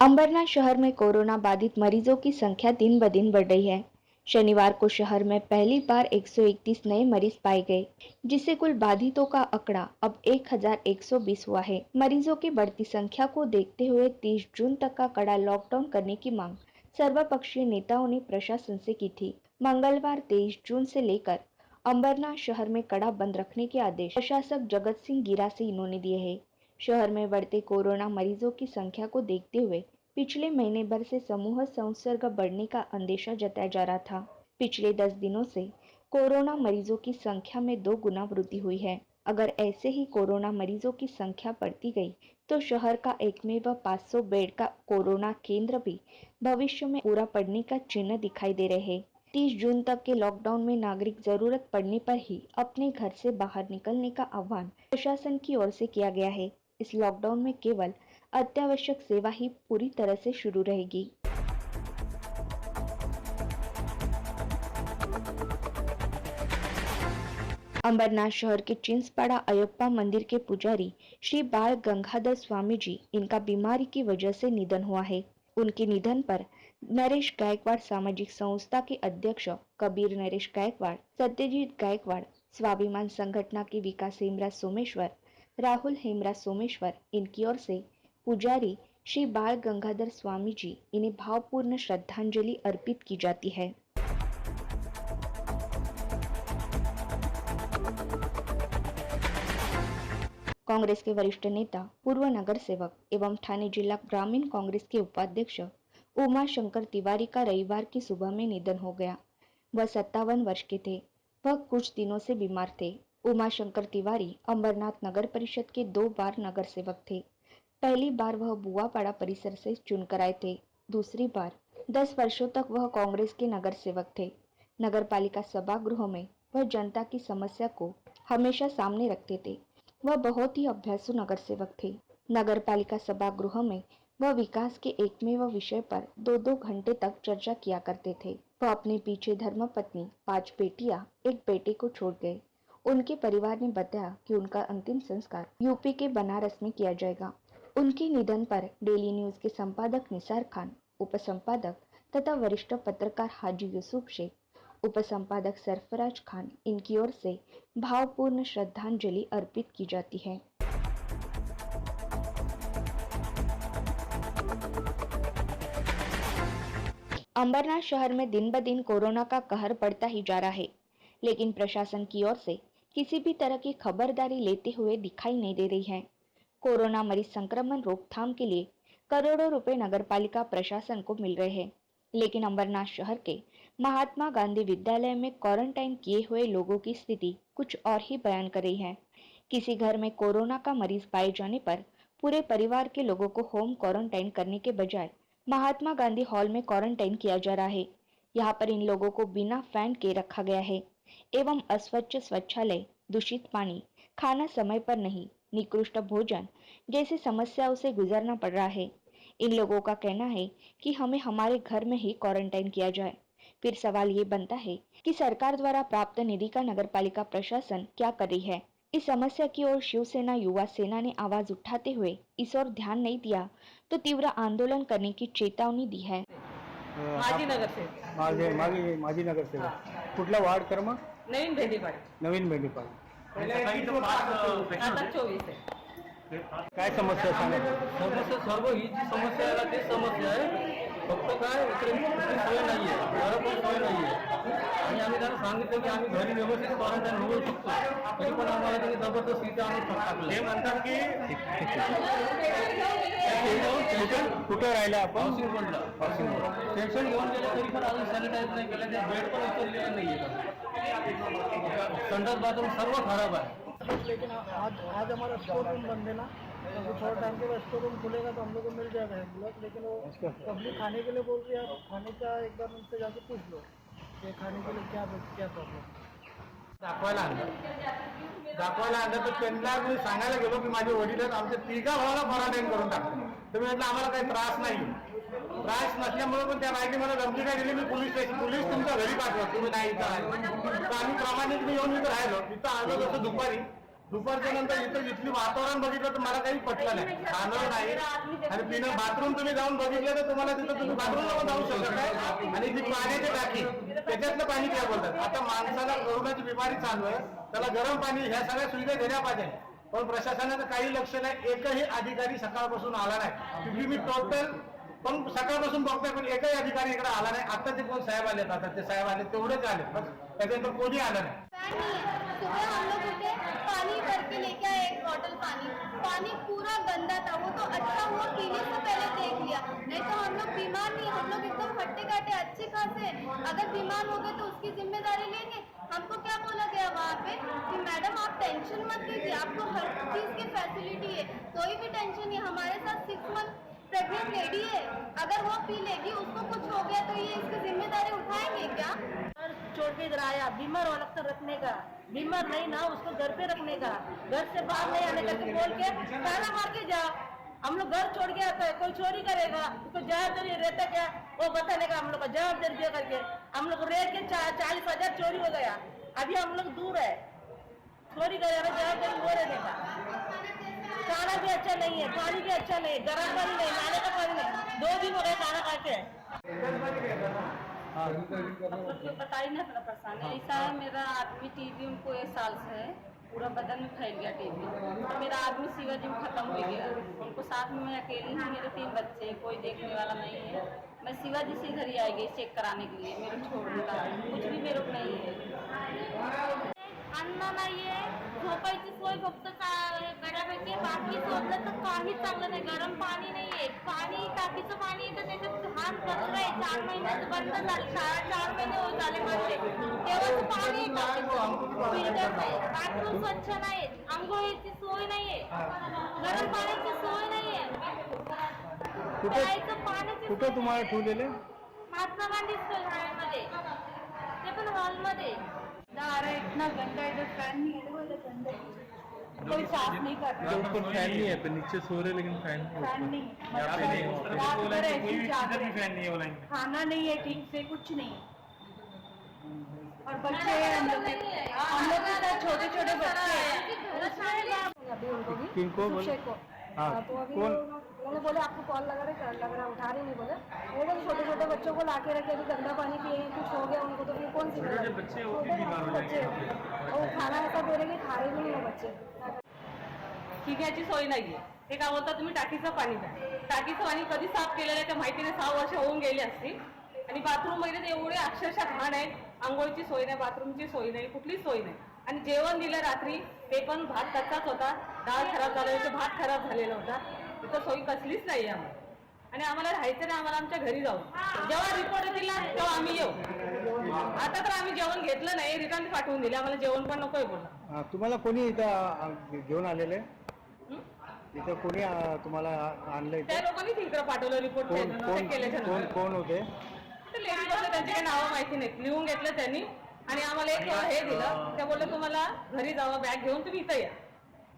अंबरनाथ शहर में कोरोना बाधित मरीजों की संख्या दिन ब दिन बढ़ रही है। शनिवार को शहर में पहली बार 131 नए मरीज पाए गए, जिससे कुल बाधितों का आंकड़ा अब 1120 हुआ है। मरीजों की बढ़ती संख्या को देखते हुए 30 जून तक का कड़ा लॉकडाउन करने की मांग सर्वपक्षीय नेताओं ने प्रशासन से की थी। मंगलवार 23 जून से लेकर अंबरनाथ शहर में कड़ा बंद रखने के आदेश प्रशासक जगत सिंह गिरा से इन्होंने दिए हैं। शहर में बढ़ते कोरोना मरीजों की संख्या को देखते हुए पिछले महीने भर से समूह संसर्ग बढ़ने का अंदेशा जताया जा रहा था। पिछले 10 दिनों से कोरोना मरीजों की संख्या में 2 गुना वृद्धि हुई है। अगर ऐसे ही कोरोना मरीजों की संख्या बढ़ती गई तो शहर का एकमेव 500 बेड का कोरोना केंद्र भी भविष्य में पूरा पड़ने का चिन्ह दिखाई दे रहे हैं। 30 जून तक के लॉकडाउन में नागरिक जरूरत पड़ने पर ही अपने घर से बाहर निकलने का आह्वान प्रशासन की ओर से किया गया है। इस लॉकडाउन में केवल अत्यावश्यक सेवा ही पूरी तरह से शुरू रहेगी। अंबरनाथ शहर के चिंसपाड़ा अयप्पा मंदिर के पुजारी श्री बाल गंगाधर स्वामी जी इनका बीमारी की वजह से निधन हुआ है। उनके निधन पर नरेश गायकवाड़ सामाजिक संस्था के अध्यक्ष कबीर नरेश गायकवाड़, सत्यजीत गायकवाड़, स्वाभिमान संगठन के विकास हेमराज सोमेश्वर, राहुल हेमराज सोमेश्वर इनकी ओर से पुजारी श्री बाल गंगाधर स्वामी जी इन्हें भावपूर्ण श्रद्धांजलि अर्पित की जाती है। कांग्रेस के वरिष्ठ नेता, पूर्व नगर सेवक एवं ठाणे जिला ग्रामीण कांग्रेस के उपाध्यक्ष उमा शंकर तिवारी का रविवार की सुबह में निधन हो गया। वह 57 वर्ष के थे। वह कुछ दिनों से बीमार थे। उमा शंकर तिवारी अंबरनाथ नगर परिषद के 2 बार नगर सेवक थे। पहली बार वह बुआपाड़ा परिसर से चुनकर आए थे। दूसरी बार 10 वर्षों तक वह कांग्रेस के नगर सेवक थे। नगर पालिका सभागृह में वह जनता की समस्या को हमेशा सामने रखते थे। वह बहुत ही अभ्यासु नगर सेवक थे। नगर पालिका सभागृह में वह विकास के एकमेव विषय पर 2-2 घंटे तक चर्चा किया करते थे। वह अपने पीछे धर्मपत्नी, 5 बेटियां, एक बेटे को छोड़ गए। उनके परिवार ने बताया कि उनका अंतिम संस्कार यूपी के बनारस में किया जाएगा। उनके निधन पर डेली न्यूज के संपादक निसार खान, उपसंपादक तथा वरिष्ठ पत्रकार हाजी यूसुफ शेख, उपसंपादक सरफराज खान इनकी ओर से भावपूर्ण श्रद्धांजलि अर्पित की जाती है। अंबरनाथ शहर में दिन ब दिन कोरोना का कहर बढ़ता ही जा रहा है, लेकिन प्रशासन की ओर से किसी भी तरह की खबरदारी लेते हुए दिखाई नहीं दे रही है। कोरोना मरीज संक्रमण रोकथाम के लिए करोड़ों रुपए नगरपालिका प्रशासन को मिल रहे हैं, लेकिन अंबरनाथ शहर के महात्मा गांधी विद्यालय में क्वारंटाइन किए हुए लोगों की स्थिति कुछ और ही बयान कर रही है। किसी घर में कोरोना का मरीज पाए जाने पर पूरे परिवार के लोगों को होम क्वारंटाइन करने के बजाय महात्मा गांधी हॉल में क्वारंटाइन किया जा रहा है। यहाँ पर इन लोगों को बिना फैन के रखा गया है एवं अस्वच्छ शौचालय, दूषित पानी, खाना समय पर नहीं, निकृष्ट भोजन जैसी समस्याओं से गुजरना पड़ रहा है। इन लोगों का कहना है कि हमें हमारे घर में ही क्वारंटाइन किया जाए। फिर सवाल ये बनता है कि सरकार द्वारा प्राप्त निधि का नगरपालिका प्रशासन क्या कर रही है। इस समस्या की ओर शिवसेना युवा सेना ने आवाज उठाते हुए इस ओर ध्यान नहीं दिया तो तीव्र आंदोलन करने की चेतावनी दी है। माजी नगर से माजी नगर से कुठला वार्ड क्रमांक? नवीन भेंडीपाडा. नवीन मेंढीपाडा. आता 24 आहे. काय समस्या सांगा? समस्या सर्व ही जी समस्या आहे ना, ती समस्या आहे. फक्त काय इकडे सोय नाही आहे, घरं पण सोय नाही आहे. आणि आम्ही त्यांना सांगितलं की आम्ही घरी व्यवस्थित क्वारंटाईन होऊ शकतो, तरी पण आम्हाला त्यांनी जबरदस्त इथे आणून टाकलं. हे म्हणतात की कुठे राहिला आपण? हाऊसिंग बोर्डला टेन्शन घेऊन गेले तरी पण अजून सॅनिटाईज नाही केलं. ते बेड पण उचललेले नाही आहे. संडास बाथरूम सर्व खराब आहे. लेकिन आज हमारा स्टोर रूम बंद है ना, तो थोड़ा टाइम के बाद स्टोर रूम खुलेगा तो हम लोग को मिल जाएगा रेगुलर. लेकिन वो पब्लिक खाने के लिए बोल रही है. आप खाने का एक बार उनसे जाके पूछ लो कि खाने के लिए क्या प्रॉब्लम. दाखवायला आणलं तर त्यांना मी सांगायला गेलो की माझे वडील आमच्या 3 भावाला क्वारंटाईन करून टाकले. तुम्ही म्हटलं आम्हाला काही त्रास नाही. त्रास नसल्यामुळे पण त्या बाईने मला धमकी काय दिली, मी पोलीस तुमच्या घरी पाठवा, तुम्ही नाही इथं आहे. तर आम्ही प्रामाणिक येऊन इथं राहिलो. इथं आलो जसं दुपारी दुपारच्या नंतर इथं इथली वातावरण बघितलं तर मला काही पटलं नाही, खाणं नाही आणि पिणं. बाथरूम तुम्ही जाऊन बघितलं तर तुम्हाला तिथं तुम्ही बाथरूमला पण जाऊ शकत नाही. आणि ती पाण्याची टाकी त्याच्यातलं पाणी काय बोलतात. आता माणसाला कोरोनाची बिमारी चालू आहे, त्याला गरम पाणी ह्या सगळ्या सुविधा दिल्या पाहिजे, पण प्रशासनाचं काही लक्ष नाही. एकही अधिकारी सकाळपासून आला नाही. क्योंकि मी टोटल पण सकाळपासून बघतोय पण एकही अधिकारी इकडे आला नाही. आता ते कोण साहेब आले, आता ते साहेब आले तेवढेच आले, बस त्याच्यानंतर कोणी आलं नाही. सुबह हम लोग उठे, पानी भर के लेके आए एक बॉटल पानी पूरा गंदा था। वो तो अच्छा हुआ पीने से पहले देख लिया, नहीं तो हम लोग बीमार नहीं, हम लोग एकदम फट्टे काटे अच्छे खासे। अगर बीमार हो गए तो उसकी जिम्मेदारी लेंगे। हमको क्या बोला गया वहाँ पे कि मैडम आप टेंशन मत लीजिए, आपको हर चीज की फैसिलिटी है, कोई भी टेंशन नहीं। हमारे साथ 6 मंथ प्रेग्नेंट लेडी है, अगर वो पी लेगी, उसको कुछ हो गया तो ये इसकी जिम्मेदारी उठाएंगे क्या? छोड़ के इधर आया, बीमार वाला तक रखने का, बीमार नहीं ना उसको घर पे रखने का, घर से बाहर नहीं आने का बोल के ताला मार के जा। हम लोग घर छोड़ के आते हैं, कोई चोरी करेगा उसको जवाबदारी रहता क्या वो बताने का, हम लोग का जवाबदारी दे करके हम लोग रेट के 40,000 चोरी हो गया। अभी हम लोग दूर है, चोरी करेगा जवाबदारी वो रहने का। खाना भी अच्छा नहीं है, पानी भी अच्छा नहीं है, गर्म पानी नहीं, नाले का पानी नहीं, 2 दिन हो गए खाना खाते हैं। पता ही नहीं अपना परेशान है। ऐसा है, मेरा आदमी टीबी उनको 1 साल से है, पूरा बदन में फैल गया टीबी। मेरा आदमी शिवाजी में खत्म हो गया, उनको साथ में मैं अकेली हूँ, मेरे 3 बच्चे, कोई देखने वाला नहीं है। मैं शिवाजी से घर ही आई गई चेक कराने के लिए, मेरे छोड़ने का कुछ भी मेरे को नहीं है। अन्न नाहीये, झोपायची सोय फक्त बऱ्यापैकी, बाकी शोधलं तर काही चांगलं नाही। गरम पाणी नाहीये, पाणी टाकीचं पाणी येतं त्याच्यात घाण कचरा आहे। 4 महिन्याचं बंद झालं, शाळा 4 महिने होत आले माझे, तेव्हाच पाणी टाकीचं फिल्टर नाही, बाथरूम स्वच्छ नाही, आंघोळीची सोय नाहीये, गरम पाण्याची सोय नाहीये, प्यायचं पाण्याची कुठे तुम्हाला ठेवलेले? महात्मा गांधी स्कूल मध्ये, ते पण हॉलमध्ये। इतना गंदा, इधर फैन नहीं है, वो इधर गंदा है, कोई साफ नहीं करता। ऊपर फैन नहीं है, पे नीचे सो रहे लेकिन फैन फैन नहीं, यहाँ पे नहीं है। रात भर ऐसी जाग रहे। फॅन नाही बोला खाना नहीं है ठीक से, कुछ नहीं है। और बच्चे हैं हम लोग के साथ, छोटे छोटे बच्चे हैं। अभी उनको भी किनको बोले? शिक्षक को, हाँ, तो अभी कौन? उन्होंने बोले आपको कॉल लग रहा उठा रही नहीं बोले। वो बोले छोटे छोटे बच्चों को लाके रखे, अभी गंदा पानी पिए, कुछ हो गया उनको तो फिर कौन सी बच्चे और खाना ऐसा दे रहे कि खा रहे भी नहीं हो बच्चे। पिण्याची सोय नाहीये। ते काय बोलतात, तुम्ही टाकीचं पाणी द्या, टाकीचं पाणी कधी साफ केलेलं आहे त्या माहितीने 6 वर्ष होऊन गेली असती। आणि बाथरूम मध्ये एवढे अक्षरशः घाण आहेत, आंघोळीची सोय नाही, बाथरूमची सोय नाही, कुठलीच सोय नाही। आणि जेवण दिलं रात्री, ते पण भात कच्चाच होता, डाळ खराब झाला होता, भात खराब झालेला होता, तिथं सोय कसलीच नाही आम्हाला। आणि आम्हाला राहायचं नाही, आम्हाला आमच्या घरी जाऊ, जेव्हा रिपोर्ट येतील ना तेव्हा आम्ही येऊ। आता तर आम्ही जेवण घेतलं नाही, रिटर्न पाठवून दिले, आम्हाला जेवण पण नकोय बोलला। तुम्हाला कोणी इथं घेऊन आलेले? इथं कोणी तुम्हाला आणलंय? त्या लोकांनी तिकडे पाठवलं रिपोर्ट केल्याच्या कोण होते? लेडीज होते, त्यांची काही नावं माहिती नाहीत, लिहून घेतलं त्यांनी आणि आम्हाला एक हे दिलं, त्या बोलले तुम्हाला घरी जावं, बॅग घेऊन तुम्ही इथं या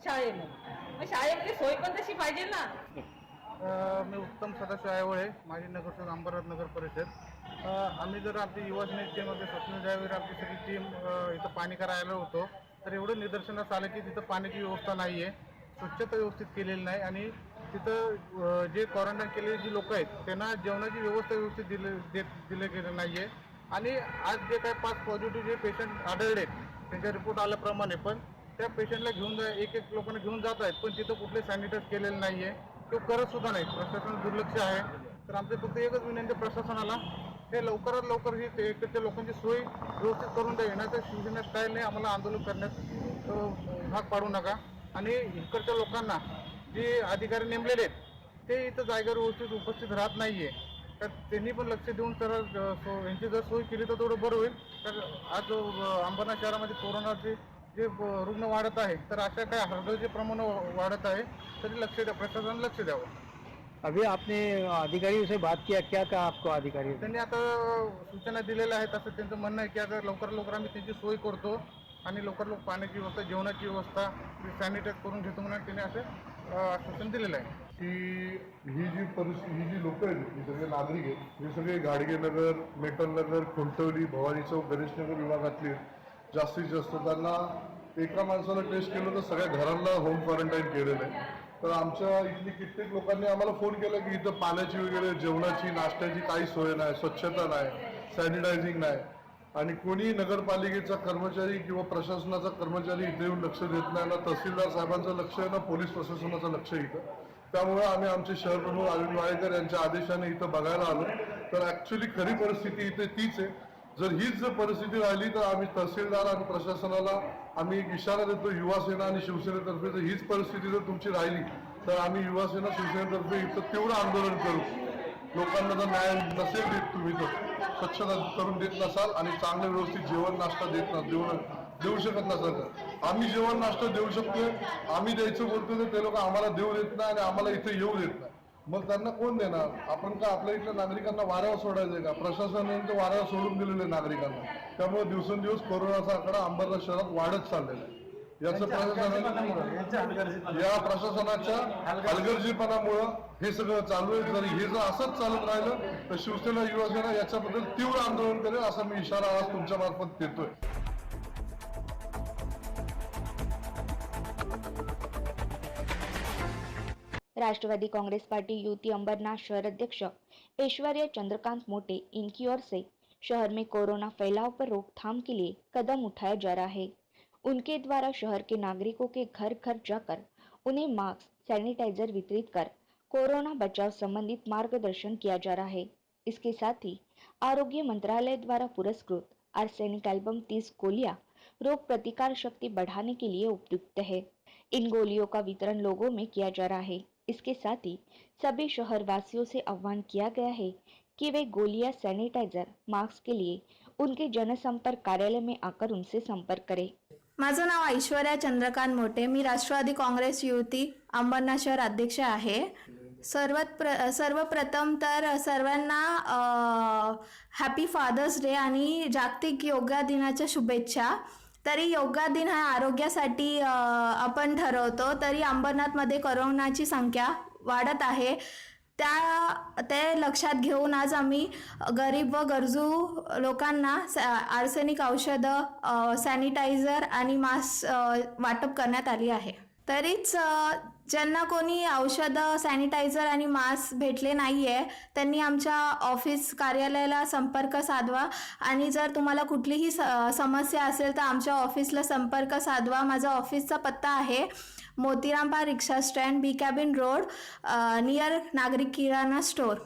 शाळेमध्ये। शाळेमध्ये सोय पण तशी पाहिजे ना। मी उत्तम सदाशिव आयवळे, माजी नगरसेवक अंबरनाथ नगर परिषद। आम्ही जर आमची युवा सेनेमध्ये स्वप्न ड्रायव्हर आमची सगळी टीम इथं पाणी करायला होतो, तर एवढं निदर्शनास आलं की तिथं पाण्याची व्यवस्था नाही आहे, स्वच्छता व्यवस्थित केलेली नाही आणि तिथं जे क्वारंटाईन केलेले जी लोक आहेत त्यांना जेवणाची व्यवस्था व्यवस्थित दिले गेलं नाही आहे। आणि आज जे काही 5 पॉझिटिव्ह जे पेशंट आढळले त्यांचा रिपोर्ट आल्याप्रमाणे पण त्या पेशंटला घेऊन एक लोकांना घेऊन जात आहेत, पण तिथं कुठले सॅनिटाईज केलेलं नाही आहे, तो करत सुद्धा नाही, प्रशासन दुर्लक्ष आहे। तर आमचं फक्त एकच विनंती प्रशासनाला, हे लवकरात लवकर ही इकडच्या लोकांची सोय व्यवस्थित करून द्यावी, नाही तर शिवसेना स्टाईलने आम्हाला आंदोलन करण्यात भाग पाडू नका। आणि इकडच्या लोकांना जे अधिकारी नेमलेले आहेत ते इथं जागेवर व्यवस्थित उपस्थित राहत नाही आहे, तर त्यांनी पण लक्ष देऊन तर यांची जर सोय केली तर थोडं बरं होईल। तर आज अंबरनाथ शहरामध्ये कोरोनाचे जे रुग्ण वाढत आहे, तर अशा काही हरडोचे प्रमाण वाढत आहे, तरी लक्ष द्या, प्रशासनाने लक्ष द्यावं। अभी आपने अधिकारी से बात किया, क्या कहा आपको अधिकारी? त्यांनी आता सूचना दिलेल्या आहेत, असं त्यांचं म्हणणं आहे की आता लवकरात लवकर आम्ही त्यांची सोय करतो आणि लवकर पाण्याची व्यवस्था, जेवणाची व्यवस्था सॅनिटाईज करून घेतो म्हणून त्यांनी असं आश्वासन दिलेलं आहे। की ही जी परिस्थिती, ही जी लोक आहेत, ही सगळे नागरिक आहेत, हे सगळे गाडगेनगर, मेटलनगर, खोंटवली, भवानी चौक, गणेशनगर विभागातले जास्तीत जास्त, त्यांना एका माणसाला टेस्ट केलं तर सगळ्या घरांना होम क्वारंटाईन केलेलं आहे. तर आमच्या इथली कित्येक लोकांनी आम्हाला फोन केला की इथं पाण्याची वगैरे जेवणाची नाश्त्याची काही सोय नाही, स्वच्छता नाही, सॅनिटायझिंग नाही आणि कोणी नगरपालिकेचा कर्मचारी किंवा प्रशासनाचा कर्मचारी इथे येऊन लक्ष देत नाही. ना तहसीलदार साहेबांचं लक्ष आहे ना पोलीस प्रशासनाचं लक्ष इथं. त्यामुळे आम्ही आमचे शहर प्रमुख अरविंद वाळेकर यांच्या आदेशाने इथं बघायला आलो. तर ऍक्च्युली खरी परिस्थिती इथे तीच आहे. जर हीच जर परिस्थिती राहिली तर आम्ही तहसीलदार आणि प्रशासनाला आम्ही एक इशारा देतो युवासेना आणि शिवसेनेतर्फे. जर हीच परिस्थिती जर तुमची राहिली तर आम्ही युवासेना शिवसेनेतर्फे इथं तीव्र आंदोलन करू. लोकांना जर न्याय नसेल देत, तुम्ही तर स्वच्छता करून देत नसाल आणि चांगलं व्यवस्थित जेवण नाश्ता देऊ शकत नसाल तर आम्ही जेवण नाश्ता देऊ शकतोय. आम्ही द्यायचं बोलतोय तर ते लोक आम्हाला देऊ देत नाही आणि आम्हाला इथे येऊ देत नाही. मग त्यांना कोण देणार? आपण का आपल्या इथल्या नागरिकांना वाऱ्यावर सोडायचंय का? प्रशासनाने तर वाऱ्यावर सोडून दिलेले नागरिकांना. त्यामुळे दिवसेंदिवस कोरोनाचा आकडा अंबरनाथ शहरात वाढत चाललेला आहे. याचं या प्रशासनाच्या हलगर्जीपणामुळं हे सगळं चालू आहे. जर हे जर असंच चालत राहिलं तर शिवसेना युवासेना याच्याबद्दल तीव्र आंदोलन करेल असा मी इशारा आज तुमच्या मार्फत देतोय. राष्ट्रवादी कांग्रेस पार्टी यूटी अंबरनाथ शहर अध्यक्ष ऐश्वर्या चंद्रकांत मोटे इनकी ओर से शहर में कोरोना फैलाव पर रोकथाम के लिए कदम उठाया जा रहा है. उनके द्वारा शहर के नागरिकों के घर घर जाकर उन्हें मास्क, सैनिटाइजर वितरित कर कोरोना बचाव संबंधित मार्गदर्शन किया जा रहा है. इसके साथ ही आरोग्य मंत्रालय द्वारा पुरस्कृत आर्सेनिक एल्बम 30 गोलियां रोग प्रतिकार शक्ति बढ़ाने के लिए उपयुक्त है. इन गोलियों का वितरण लोगों में किया जा रहा है. इसके साथ ही सभी शहर वासियों से आह्वान किया गया है कि वे गोलियां, सैनिटाइजर, मास्क के लिए उनके जनसंपर्क कार्यालय में आकर उनसे संपर्क करें. माझं नाव ऐश्वर्या चंद्रकांत मोटे. मी राष्ट्रवादी काँग्रेस युवती अंबरनाथ शहर अध्यक्ष आहे. सर्वप्रथम तर सर्वांना हॅपी फादर्स डे आणि जागतिक योगा दिनाच्या शुभेच्छा. तरी योगा दिन हा आरोग्यासाठी आपण ठरवतो, तरी अंबरनाथमध्ये कोरोनाची संख्या वाढत आहे. ते लक्षात घेऊन आज आम्ही गरीब व गरजू लोकांना आर्सेनिक औषधं, सॅनिटायझर आणि मास्क वाटप करण्यात आली आहे. तरीच ज्यांना कोणी औषधं, सॅनिटायझर आणि मास्क भेटले नाही आहे त्यांनी आमच्या ऑफिस कार्यालयाला संपर्क साधवा आणि जर तुम्हाला कुठलीही समस्या असेल तर आमच्या ऑफिसला संपर्क साधवा. माझा ऑफिसचा पत्ता आहे मोतीरामपार रिक्षा स्टँड, बी कॅबिन रोड, नियर नागरिक किराणा स्टोर.